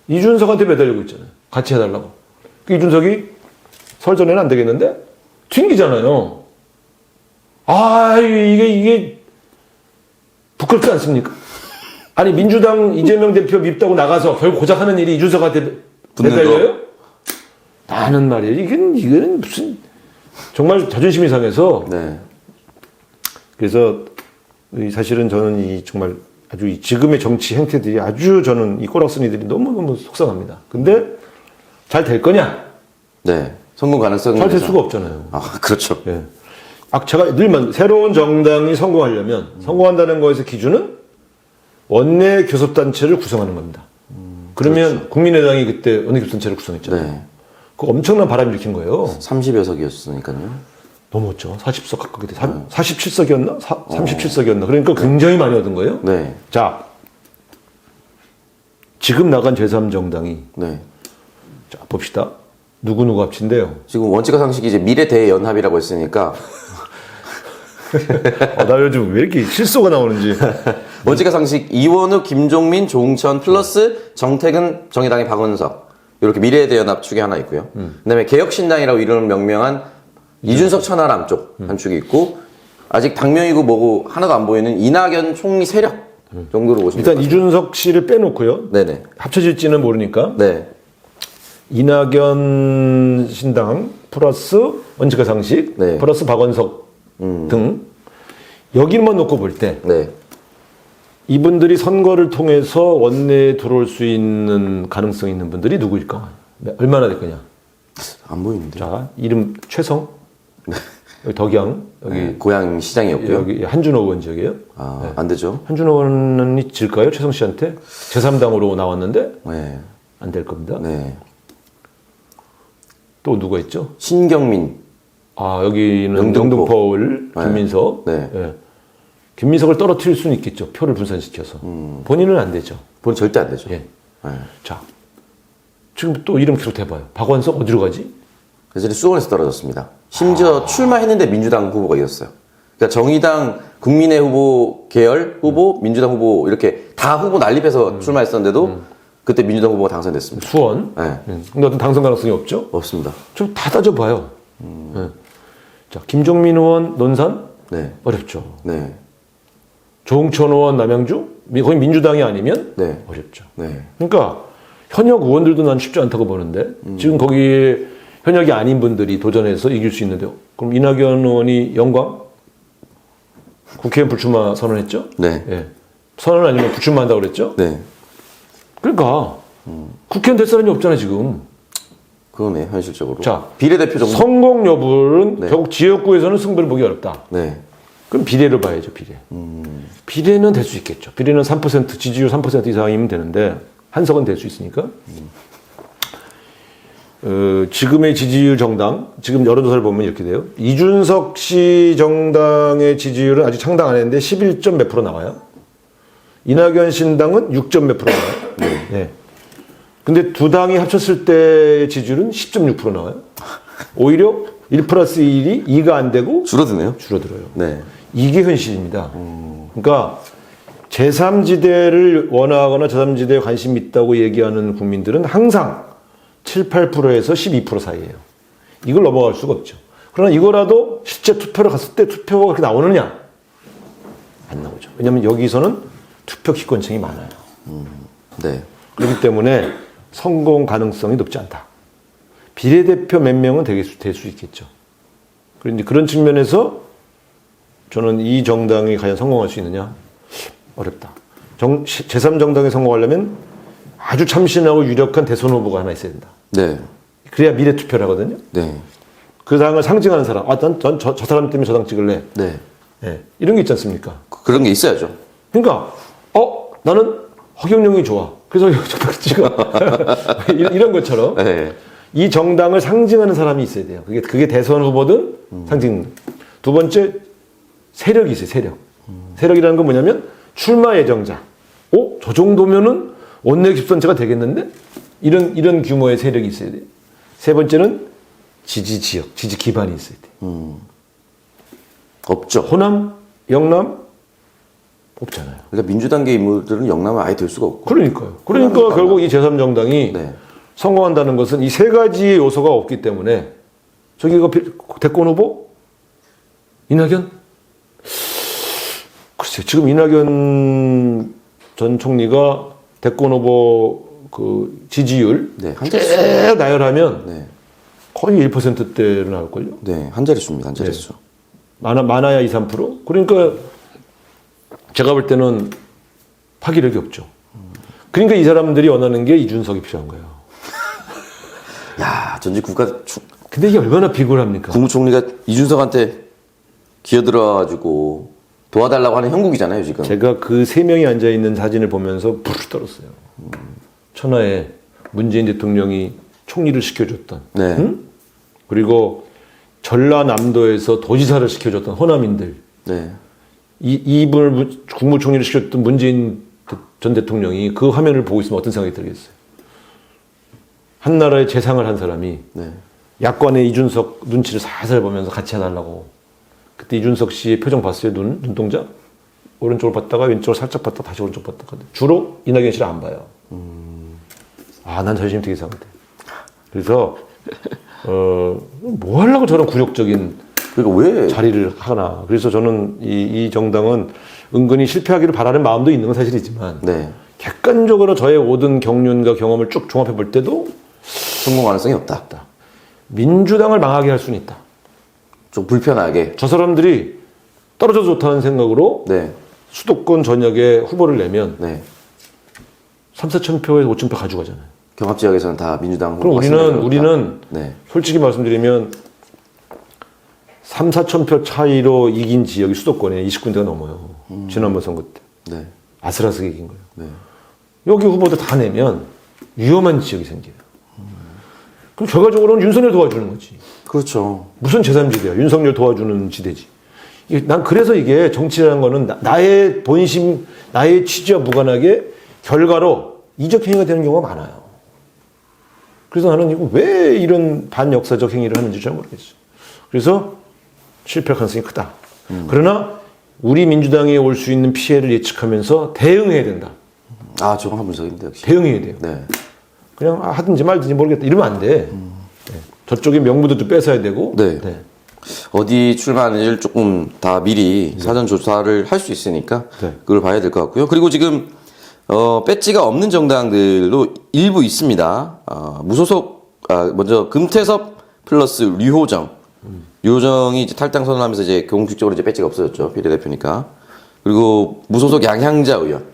이준석한테 매달리고 있잖아요. 같이 해달라고. 그 이준석이 설 전에는 안 되겠는데 튕기잖아요. 이게 부끄럽지 않습니까? 아니 민주당 이재명 대표 밉다고 나가서 결국 고작 하는 일이 이준석한테 매달려요? 나는 말이에요. 이거는 무슨 정말 자존심이 상해서. 네. 그래서 사실은 저는 이 정말 아주 이 지금의 정치 행태들이 아주 저는 이 꼬락서니들이 너무너무 속상합니다. 근데 잘 될 거냐? 네. 성공 가능성이. 잘 될 수가 없잖아요. 그렇죠. 예. 제가 늘만 새로운 정당이 성공하려면 성공한다는 거에서 기준은 원내 교섭단체를 구성하는 겁니다. 그러면 그렇죠. 국민의당이 그때 원내 교섭단체를 구성했잖아요. 네. 그 엄청난 바람이 일으킨 거예요. 30여 석이었으니까요. 넘었죠. 40석 가까이 돼. 47석이었나? 37석이었나? 그러니까 굉장히 많이 얻은 거예요. 네. 자, 지금 나간 제3정당이 네. 자, 봅시다. 누구 합친대요. 지금 원칙과 상식이 이제 미래대연합이라고 했으니까. 나 요즘 왜 이렇게 실소가 나오는지. 원칙과 상식 이원우, 김종민, 조홍천 플러스 정택은 정의당의 박원석. 이렇게 미래대연합 축이 하나 있고요. 그다음에 개혁신당이라고 이름을 명명한 이준석 천하람 쪽 한 축이 있고 아직 당명이고 뭐고 하나도 안 보이는 이낙연 총리 세력 정도로 보시면 일단 이준석 씨를 빼놓고요. 네네. 합쳐질지는 모르니까 네. 이낙연 신당 플러스 원칙과 상식 네. 플러스 박원석 등 여기만 놓고 볼 때 네. 이분들이 선거를 통해서 원내에 들어올 수 있는 가능성 있는 분들이 누구일까? 얼마나 될 거냐? 안 보이는데. 자, 이름 최성, 여기 덕양, 여기 네. 고향 시장이었고요. 여기 한준호 의원 지역이에요. 아, 안 되죠. 한준호 의원이 질까요? 최성 씨한테 제3당으로 나왔는데 네. 안 될 겁니다. 네. 또 누가 있죠? 신경민. 여기는 영등포. 영등포을 네. 김민석. 네. 예. 김민석을 떨어뜨릴 수는 있겠죠. 표를 분산시켜서. 본인은 안 되죠. 본 절대 안 되죠. 예. 네. 자, 지금 또 이름 계속 해봐요. 박원석 어디로 가지? 그래서 수원에서 떨어졌습니다. 심지어 출마했는데 민주당 후보가 이겼어요. 그러니까 정의당 국민의 후보 계열 후보, 민주당 후보 이렇게 다 후보 난립해서 출마했었는데도 그때 민주당 후보가 당선됐습니다. 수원. 네. 근데 어떤 당선 가능성이 없죠? 없습니다. 좀 다 따져봐요. 예. 자, 김종민 의원 논산? 네. 어렵죠. 네. 조홍천 의원 남양주? 거기 민주당이 아니면? 네. 어렵죠. 네. 그러니까 현역 의원들도 난 쉽지 않다고 보는데 지금 거기에 현역이 아닌 분들이 도전해서 이길 수 있는데요. 그럼 이낙연 의원이 영광? 국회의원 불출마 선언했죠? 네. 예. 선언 아니면 불출마한다고 그랬죠? 네. 그러니까 국회의원 될 사람이 없잖아요, 지금. 그러네, 현실적으로. 자, 비례대표 정도. 성공 여부는 네. 결국 지역구에서는 승부를 보기 어렵다. 네. 그럼 비례를 봐야죠, 비례. 비례는 될 수 있겠죠. 비례는 3% 지지율 3% 이상이면 되는데 한석은 될 수 있으니까. 지금의 지지율 정당, 지금 여론조사를 보면 이렇게 돼요. 이준석 씨 정당의 지지율은 아직 창당 안 했는데 11점 몇 프로 나와요. 이낙연 신당은 6점 몇 프로 나와요. 네. 근데 두 당이 합쳤을 때 지지율은 10.6% 나와요. 오히려 1 플러스 1이 2가 안 되고 줄어드네요. 줄어들어요. 네. 이게 현실입니다. 그러니까 제3지대를 원하거나 제3지대에 관심 있다고 얘기하는 국민들은 항상 7, 8%에서 12% 사이예요. 이걸 넘어갈 수가 없죠. 그러나 이거라도 그렇다고 실제 투표를 갔을 때 투표가 그렇게 나오느냐? 안 나오죠. 왜냐하면 여기서는 투표 기권층이 많아요. 네. 그렇기 때문에 성공 가능성이 높지 않다. 비례대표 몇 명은 될 수 있겠죠. 그런데 그런 측면에서 저는 이 정당이 과연 성공할 수 있느냐? 어렵다. 제3정당이 성공하려면 아주 참신하고 유력한 대선 후보가 하나 있어야 된다. 네. 그래야 미래 투표를 하거든요. 네. 그 그 당을 상징하는 사람. 저 사람 때문에 저 당 찍을래. 네. 예, 이런 게 있지 않습니까? 그런 게 있어야죠. 그러니까, 나는 허경영이 좋아. 그래서 저 당 찍어. 이런 것처럼. 네. 이 정당을 상징하는 사람이 있어야 돼요. 그게 대선 후보든 상징. 두 번째, 세력이 있어요, 세력. 세력이라는 건 뭐냐면, 출마 예정자. 저 정도면은 원내 집선체가 되겠는데? 이런 규모의 세력이 있어야 돼요. 세 번째는 지지 지역, 지지 기반이 있어야 돼요. 없죠. 호남, 영남, 없잖아요. 그러니까 민주당계 인물들은 영남은 아예 될 수가 없고. 그러니까 결국 이 제3정당이 네. 성공한다는 것은 이 세 가지의 요소가 없기 때문에 저기가 대권 후보? 이낙연? 글쎄요. 지금 이낙연 전 총리가 대권 후보 그 지지율 네, 한 쭉 나열하면 네. 거의 1%대로 나올걸요? 네, 한 자릿수입니다. 한 자릿수. 많아야 2, 3%? 그러니까 제가 볼 때는 파기력이 없죠. 그러니까 이 사람들이 원하는 게 이준석이 필요한 거예요. 야, 전직 근데 이게 얼마나 비굴합니까? 국무총리가 이준석한테 기어들어가지고 도와달라고 하는 형국이잖아요, 지금. 제가 그 세 명이 앉아있는 사진을 보면서 부르르 떨었어요. 천하에 문재인 대통령이 총리를 시켜줬던. 네. 응? 그리고 전라남도에서 도지사를 시켜줬던 호남인들. 네. 이분을 국무총리를 시켰던 문재인 전 대통령이 그 화면을 보고 있으면 어떤 생각이 들겠어요? 한 나라의 재상을 한 사람이 네. 야권의 이준석 눈치를 살살 보면서 같이 해달라고. 그때 이준석 씨의 표정 봤어요? 눈동자? 오른쪽을 봤다가 왼쪽을 살짝 봤다가 다시 오른쪽 봤다가. 주로 이낙연 씨를 안 봐요. 난 자존심 되게 상한데. 그래서, 뭐 하려고 저런 굴욕적인 그러니까 왜? 자리를 하나. 그래서 저는 이 정당은 은근히 실패하기를 바라는 마음도 있는 건 사실이지만, 네. 객관적으로 저의 모든 경륜과 경험을 쭉 종합해 볼 때도 성공 가능성이 없다. 민주당을 망하게 할 수는 있다. 좀 불편하게. 저 사람들이 떨어져도 좋다는 생각으로 네. 수도권 전역에 후보를 내면 네. 3, 4천 표에서 5천 표 가져가잖아요. 경합 지역에서는 다 민주당 그럼 우리는 네. 솔직히 말씀드리면 3, 4천 표 차이로 이긴 지역이 수도권에 20군데가 넘어요. 지난번 선거 때. 네. 아슬아슬하게 이긴 거예요. 네. 여기 후보들 다 내면 위험한 지역이 생겨요. 그럼 결과적으로는 윤석열 도와주는 거지. 그렇죠. 무슨 제3지대야. 윤석열 도와주는 지대지. 난 그래서 이게 정치라는 거는 나의 본심, 나의 취지와 무관하게 결과로 이적 행위가 되는 경우가 많아요. 그래서 나는 이거 왜 이런 반역사적 행위를 하는지 잘 모르겠어요. 그래서 실패 가능성이 크다. 그러나 우리 민주당에 올 수 있는 피해를 예측하면서 대응해야 된다. 정확한 분석입니다, 역시. 대응해야 돼요. 네. 그냥 하든지 말든지 모르겠다. 이러면 안 돼. 네. 저쪽에 명부도 또 뺏어야 되고. 네. 어디 출마하는지를 조금 다 미리 사전 조사를 할 수 있으니까 네. 그걸 봐야 될 것 같고요. 그리고 지금 배지가 없는 정당들도 일부 있습니다. 먼저 금태섭 플러스 류호정. 류호정이 이제 탈당 선언하면서 이제 공식적으로 이제 배지가 없어졌죠. 비례대표니까. 그리고 무소속 양향자 의원.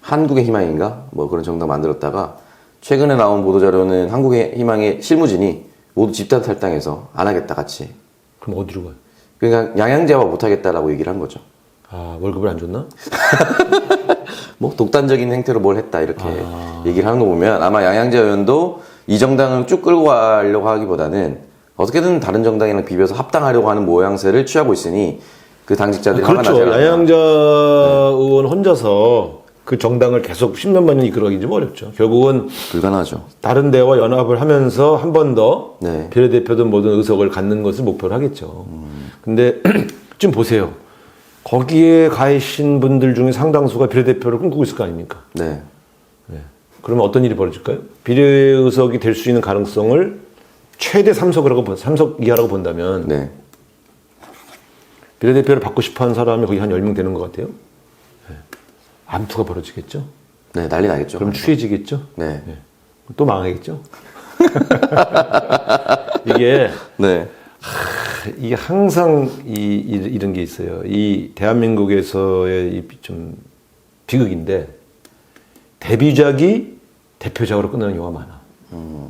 한국의 희망인가? 뭐 그런 정당 만들었다가 최근에 나온 보도자료는 한국의 희망의 실무진이 모두 집단 탈당해서 안 하겠다 같이. 그럼 어디로 가요? 그러니까 양양제와 못하겠다라고 얘기를 한 거죠. 월급을 안 줬나? 뭐 독단적인 행태로 뭘 했다 이렇게 얘기를 하는 거 보면 아마 양양제 의원도 이 정당을 쭉 끌고 가려고 하기보다는 어떻게든 다른 정당이랑 비벼서 합당하려고 하는 모양새를 취하고 있으니 그 당직자들이 화가 나지 그렇죠. 않았나. 양양자 의원 혼자서 그 정당을 계속 10년만 년 이끌어가기 좀 어렵죠. 결국은 불가능하죠. 다른 데와 연합을 하면서 한 번 더 네. 비례대표든 모든 의석을 갖는 것을 목표로 하겠죠. 근데 지금 보세요. 거기에 가신 분들 중에 상당수가 비례대표를 꿈꾸고 있을 거 아닙니까? 네. 그러면 어떤 일이 벌어질까요? 비례의석이 될 수 있는 가능성을 최대 3석 이하라고 본다면 네. 비례대표를 받고 싶어하는 사람이 거의 한 10명 되는 것 같아요. 네. 암투가 벌어지겠죠. 네, 난리 나겠죠. 그럼 취해지겠죠. 네. 네. 또 망하겠죠. 이게 네. 이게 항상 이런 게 있어요. 이 대한민국에서의 이 좀 비극인데 데뷔작이 대표작으로 끝나는 경우가 많아.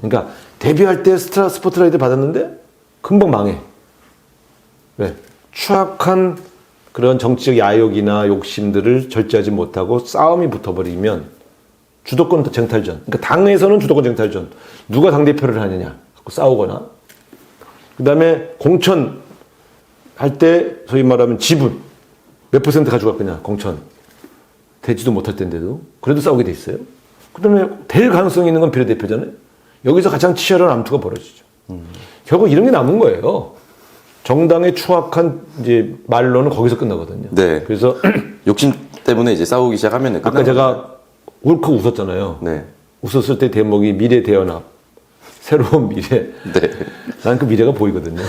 그러니까 데뷔할 때 스포트라이트 받았는데 금방 망해. 왜? 추악한 그런 정치적 야욕이나 욕심들을 절제하지 못하고 싸움이 붙어버리면 주도권 쟁탈전. 그러니까 당에서는 주도권 쟁탈전. 누가 당대표를 하느냐. 갖고 싸우거나. 그 다음에 공천 할 때 소위 말하면 지분 몇 퍼센트 가져갈 거냐. 공천. 되지도 못할 텐데도. 그래도 싸우게 돼 있어요. 그 다음에 될 가능성이 있는 건 비례대표잖아요. 여기서 가장 치열한 암투가 벌어지죠. 결국 이런 게 남은 거예요. 정당의 추악한 이제 말로는 거기서 끝나거든요. 네. 그래서 욕심 때문에 이제 싸우기 시작하면 아까 제가 울컥 웃었잖아요. 네. 웃었을 때 대목이 미래 대연합, 새로운 미래. 네. 난 그 미래가 보이거든요.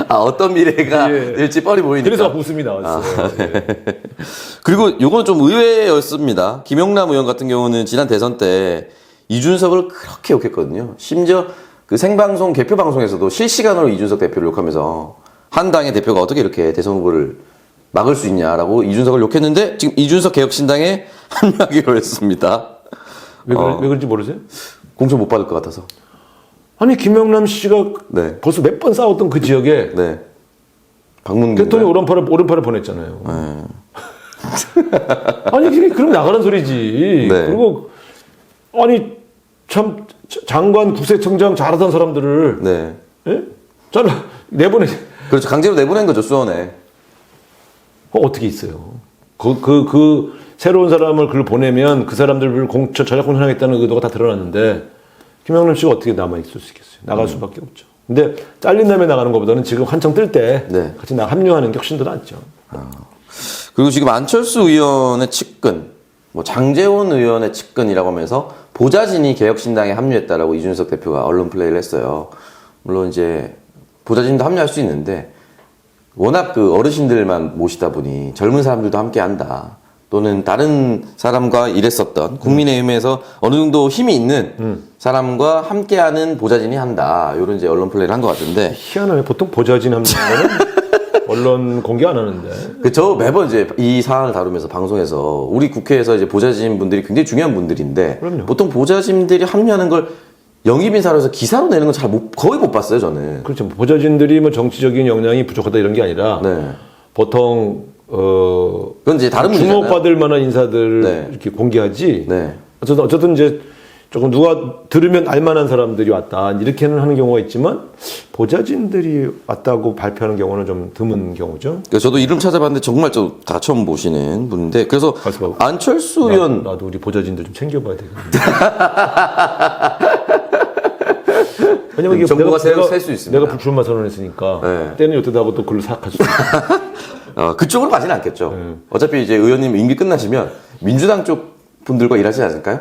아, 어떤 미래가 예. 될지 뻔히 보이니까. 그래서 웃음이 나왔어요. 예. 그리고 요건 좀 의외였습니다. 김영남 의원 같은 경우는 지난 대선 때 이준석을 그렇게 욕했거든요. 심지어 그 생방송 개표 방송에서도 실시간으로 이준석 대표를 욕하면서 한 당의 대표가 어떻게 이렇게 대선 후보를 막을 수 있냐라고 이준석을 욕했는데 지금 이준석 개혁신당에 합류하기로 했습니다. 왜 그런지 모르세요? 공천 못 받을 것 같아서. 아니 김영남 씨가 네. 벌써 몇 번 싸웠던 그 지역에 네. 박문경 대통령 오른팔을 보냈잖아요. 네. 아니 그럼 나가는 소리지. 네. 그리고 아니 참 장관 구세청장 잘하던 사람들을 네. 예? 잘라 내보내. 그렇죠. 강제로 내보낸 거죠, 수원에. 어떻게 있어요? 그 새로운 사람을 그걸 보내면 그 사람들을 전략 공천하겠다는 의도가 다 드러났는데 김영남 씨가 어떻게 남아 있을 수 있겠어요? 나갈 수밖에 없죠. 근데 잘린 다음에 나가는 것보다는 지금 한창 뜰 때 네. 같이 합류하는 게 훨씬 더 낫죠. 그리고 지금 안철수 의원의 측근, 뭐 장제원 의원의 측근이라고 하면서 보좌진이 개혁신당에 합류했다라고 이준석 대표가 언론 플레이를 했어요. 물론 이제 보좌진도 합류할 수 있는데 워낙 그 어르신들만 모시다 보니 젊은 사람들도 함께 한다. 또는 다른 사람과 일했었던 국민의힘에서 어느 정도 힘이 있는 사람과 함께하는 보좌진이 한다. 이런 이제 언론 플레이를 한 것 같은데. 희한하네. 보통 보좌진 합류하는 언론 공개 안 하는데. 저 매번 이제 이 사안을 다루면서 방송에서 우리 국회에서 이제 보좌진 분들이 굉장히 중요한 분들인데 그럼요. 보통 보좌진들이 합류하는 걸 영입인사로서 기사로 내는 건 거의 못 봤어요, 저는. 그렇죠. 보좌진들이 뭐 정치적인 역량이 부족하다 이런 게 아니라 네. 보통 그건 이제 다른 문제잖아요. 주목받을 만한 인사들 네. 이렇게 공개하지. 네. 어쨌든 이제 조금 누가 들으면 알만한 사람들이 왔다 이렇게는 하는 경우가 있지만 보좌진들이 왔다고 발표하는 경우는 좀 드문 경우죠. 그래서 저도 이름 찾아봤는데 정말 다 처음 보시는 분인데 그래서 안철수 의원 나도 우리 보좌진들 좀 챙겨봐야 되겠네. 왜냐면 이게 정보가 셀 수 있습니다. 내가 불출마 선언했으니까 네. 때는 요때다 하고 또 글을 사악할 수 있어. 그쪽으로 가지는 않겠죠. 어차피 이제 의원님 임기 끝나시면 민주당 쪽 분들과 일하시지 않을까요?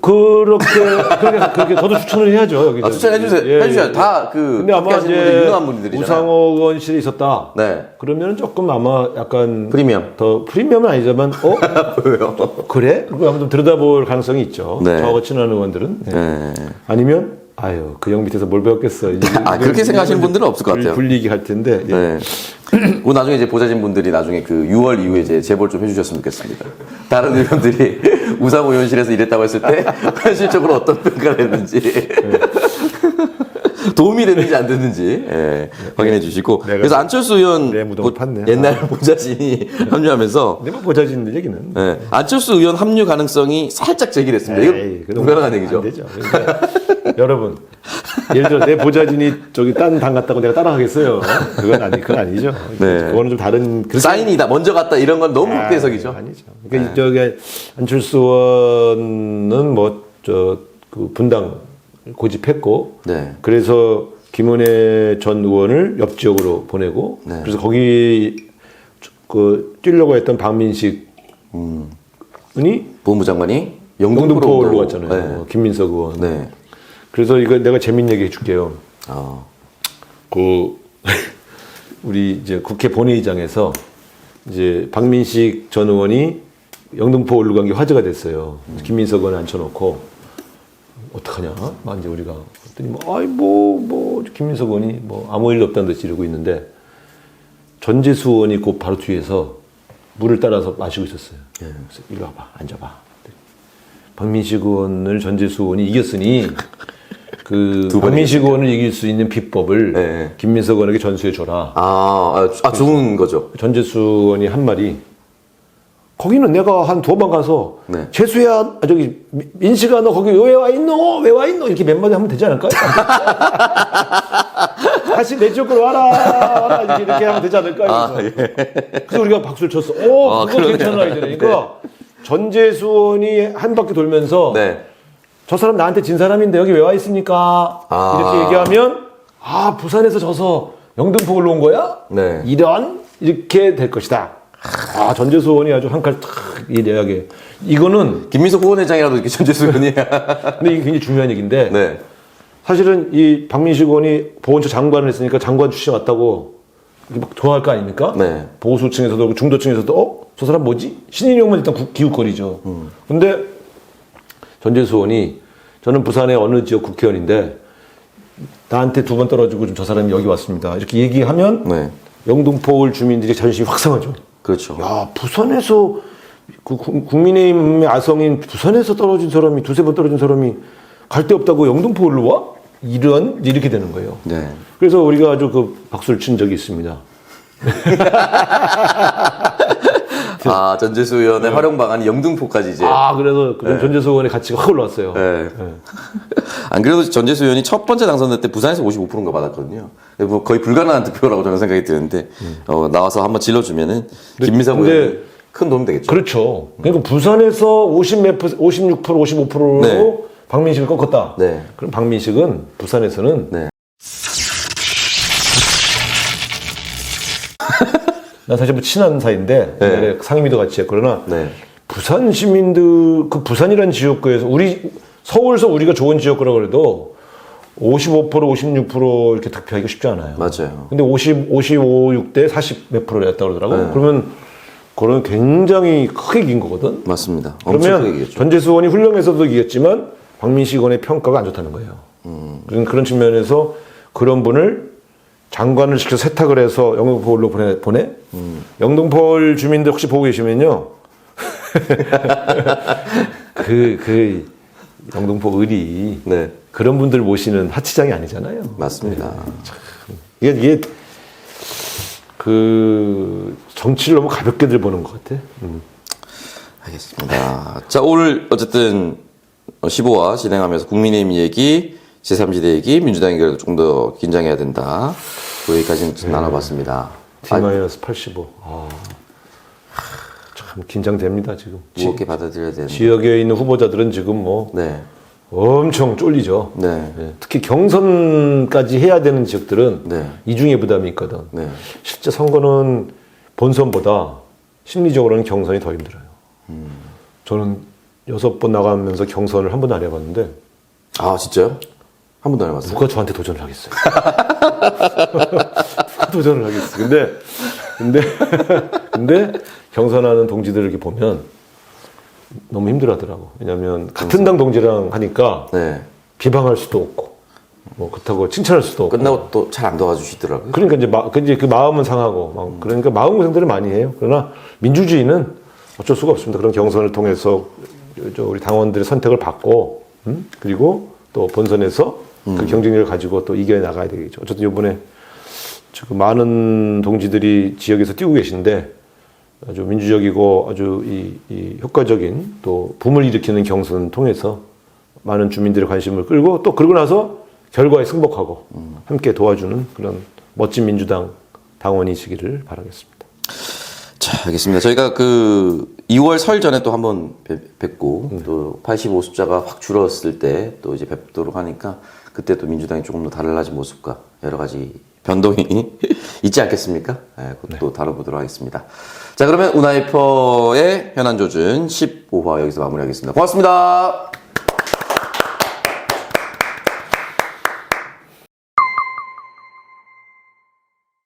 그렇게 저도 추천을 해야죠. 여기 추천해주세요. 해주셔야 다 근데 아마 이제 유능한 분들이잖아요. 우상호 의원실에 있었다. 네. 그러면 조금 아마 약간 프리미엄. 더 프리미엄은 아니지만 왜요? 그래? 그거 한번 좀 들여다볼 가능성이 있죠. 네. 저하고 친한 의원들은. 네. 네. 아니면 그 형 밑에서 뭘 배웠겠어. 그렇게 생각하시는 분들은 없을 것 같아요. 불리기 할 텐데. 예. 네. 그 나중에 이제 보좌진 분들이 나중에 그 6월 이후에 이제 제보를 좀 해주셨으면 좋겠습니다. 다른 의원들이 우상호 의원실에서 일했다고 했을 때 현실적으로 어떤 평가를 했는지 도움이 됐는지 안 됐는지 확인해 주시고 그래서 안철수 의원 옛날 보좌진이 합류하면서 내가 보좌진 얘기는 안철수 의원 합류 가능성이 살짝 제기됐습니다. 이거 불가능한 얘기죠. 안 되죠. 그러니까 여러분 예를 들어 내 보좌진이 저기 딴 당 갔다고 내가 따라가겠어요? 그건 아니죠. 네. 그거는 좀 다른 사인이다 먼저 갔다 이런 건 너무 확대 해석이죠. 아니죠. 그러니까 저기 안철수 의원은 그 분당 고집했고 그래서 김은혜 전 의원을 옆 지역으로 보내고 그래서 거기 뛰려고 했던 박민식 의원이 법무부 장관이 영등포로 갔잖아요. 김민석 의원. 그래서 이거 내가 재밌는 얘기 해줄게요. 그 우리 이제 국회 본회의장에서 이제 박민식 전 의원이 영등포 올라간 게 화제가 됐어요. 김민석 의원 앉혀놓고 어떡하냐? 막 이제 우리가 그랬더니 김민석 의원이 뭐 아무 일도 없다는 듯이 이러고 있는데 전재수 의원이 그 바로 뒤에서 물을 따라서 마시고 있었어요. 그래서 이리 와봐, 앉아봐. 박민식 의원을 전재수 의원이 이겼으니 그 박민식 의원을 이길 수 있는 비법을 네. 김민석 의원에게 전수해 줘라. 좋은 거죠. 전재수 의원이 한 말이 거기는 내가 한 2번 가서 네. 재수야 민식아 너 거기 왜 와 있노? 왜 와 있노? 이렇게 몇 마디 하면 되지 않을까요? 다시 내 쪽으로 와라 이렇게 하면 되지 않을까요? 그래서 우리가 박수를 쳤어. 그거 괜찮은 아이디어니까 전재수 의원이 한 바퀴 돌면서 네. 저 사람 나한테 진 사람인데 여기 왜 와 있습니까? 이렇게 얘기하면 부산에서 져서 영등포 올라온 거야? 네. 이렇게 될 것이다. 전재수 의원이 아주 한 칼 탁 이래하게 이거는 김민석 후원회장이라도 이렇게 전재수 의원이. 근데 이게 굉장히 중요한 얘기인데 네. 사실은 이 박민식 의원이 보훈처 장관을 했으니까 장관 출신 왔다고 막 좋아할 거 아닙니까? 네. 보수층에서도 중도층에서도 저 사람 뭐지? 신인용만 일단 기웃거리죠. 근데 전재수 의원이 저는 부산의 어느 지역 국회의원인데 나한테 2번 떨어지고 좀 저 사람이 여기 왔습니다. 이렇게 얘기하면 네. 영등포 주민들이 자존심이 확 상하죠. 그렇죠. 야, 부산에서 그 국민의힘의 아성인 부산에서 떨어진 사람이 2-3번 떨어진 사람이 갈 데 없다고 영등포 올라와? 이렇게 되는 거예요. 네. 그래서 우리가 아주 그 박수를 친 적이 있습니다. 전재수 의원의 활용 방안이 영등포까지 이제. 그래서 전재수 의원의 가치가 확 올라왔어요. 네. 안 그래도 전재수 의원이 첫 번째 당선될 때 부산에서 55%인가 받았거든요. 뭐 거의 불가능한 득표라고 저는 생각이 드는데 나와서 한번 질러주면은 김민석 의원이 큰 도움 되겠죠. 그렇죠. 그러니까 부산에서 56%, 55%로 네. 박민식을 꺾었다. 네. 그럼 박민식은 부산에서는 네. 난 사실 뭐 친한 사이인데 네. 옛날에 상임위도 같이 했고 그러나 네. 부산 시민들 그 부산이라는 지역구에서 서울서 우리가 좋은 지역구라고 그래도 55% 56% 이렇게 득표하기가 쉽지 않아요. 맞아요. 근데 55, 6대 40 몇 프로를 했다고 그러더라고. 네. 그러면 그건 굉장히 크게 이긴 거거든. 맞습니다. 엄청 크게 그러면 이겼죠. 전재수 의원이 훌륭해서도 이겼지만 박민식 의원의 평가가 안 좋다는 거예요. 그런 측면에서 그런 분을 장관을 시켜서 세탁을 해서 영등포로 보내? 영등포 주민들 혹시 보고 계시면요. 그 영등포 을이 네. 그런 분들 모시는 하치장이 아니잖아요. 맞습니다. 이게 그 정치를 너무 가볍게들 보는 것 같아. 알겠습니다. 자, 오늘 어쨌든 15화 진행하면서 국민의힘 얘기, 제3지대 얘기, 민주당 얘기를 조금 더 긴장해야 된다. 그 얘기까지는 나눠봤습니다. D-85. 참 긴장됩니다, 지금. 무겁게 받아들여야 되는. 지역에 있는 후보자들은 지금 뭐 네. 엄청 쫄리죠. 네. 특히 경선까지 해야 되는 지역들은 네. 이중의 부담이 있거든. 네. 실제 선거는 본선보다 심리적으로는 경선이 더 힘들어요. 저는 6번 나가면서 경선을 한 번도 안 해봤는데 진짜요? 한 번도 안 해봤어요? 누가 저한테 도전을 하겠어요? 누가 도전을 하겠어요? 근데 경선하는 동지들을 이렇게 보면 너무 힘들어하더라고. 왜냐하면 같은 당 동지랑 하니까 네. 비방할 수도 없고, 뭐 그렇다고 칭찬할 수도 없고. 끝나고 또 잘 안 도와주시더라고요. 그러니까 이제 그 마음은 상하고, 그러니까 마음 고생들을 많이 해요. 그러나 민주주의는 어쩔 수가 없습니다. 그런 경선을 통해서 우리 당원들의 선택을 받고, 그리고 또 본선에서 그 경쟁력을 가지고 또 이겨 나가야 되겠죠. 어쨌든 이번에 지금 많은 동지들이 지역에서 뛰고 계신데 아주 민주적이고 아주 이 효과적인 또 붐을 일으키는 경선을 통해서 많은 주민들의 관심을 끌고 또 그러고 나서 결과에 승복하고 함께 도와주는 그런 멋진 민주당 당원이시기를 바라겠습니다. 자, 알겠습니다. 저희가 그 2월 설 전에 또 한번 뵙고 또 85 숫자가 확 줄었을 때 또 이제 뵙도록 하니까 그때 또 민주당이 조금 더 달라진 모습과 여러 가지 변동이 있지 않겠습니까? 네, 그것도 다뤄보도록 하겠습니다. 자, 그러면 우나이퍼의 현안 조준 15화 여기서 마무리하겠습니다. 고맙습니다.